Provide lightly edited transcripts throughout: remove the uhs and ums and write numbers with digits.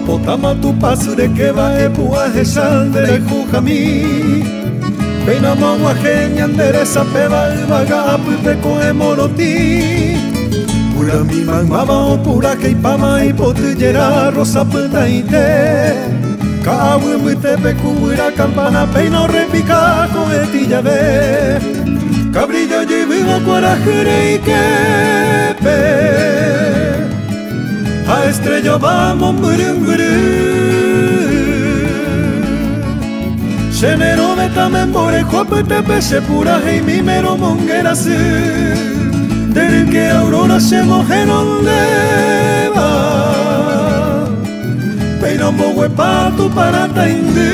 Potama tu pasu de que va e pua hesal de jujami Peina mawa genia endereza peba el vaga apupe koe moroti Pura mi mangmaba o pura que ipama y potillera rosa puta ite Kawe muite pe kubura campana peina o repica koe tillave Cabrillo yiviva cuarajere y quepe A estrella vamos murunguru Shenero metamen bore kopete peshe pura hei mimero mongerasu Deruke aurora shemo henonde va Peinombo huepato para taindu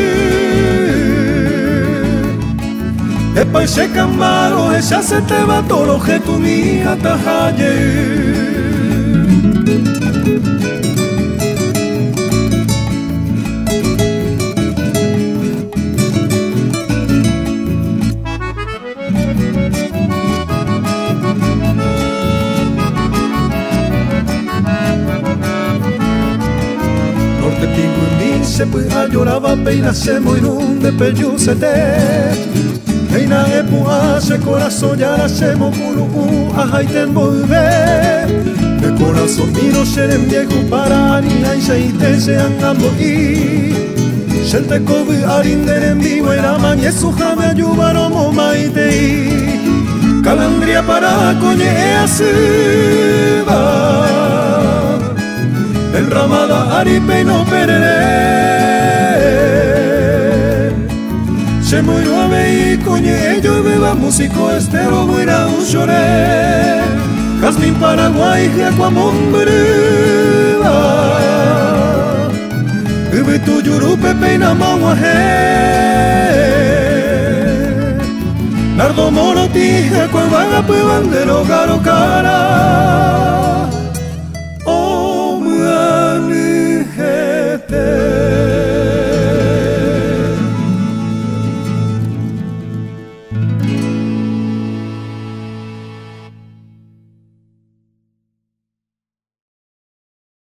Epa ishe kambaro esha se te va toro jetu mi atahaye Se puja lloraba peina se moirun de peyusete Peina e puja se corazón yara se mokuru ajaiten volve De corazón miro serem viejo para harina y seite se angamo y Shente kobu arinderem vivo era mañesu jame ayubaro momaitei Calandria para coñe asuba Enramada aripe no perere Se murió a ver y coñe yo beba músico estero muera un chore Jazmín Paraguay jacuamón beruba Ube tu yurupe peina maguaje Nardo moroti jacuan vaga pe bandero caro cara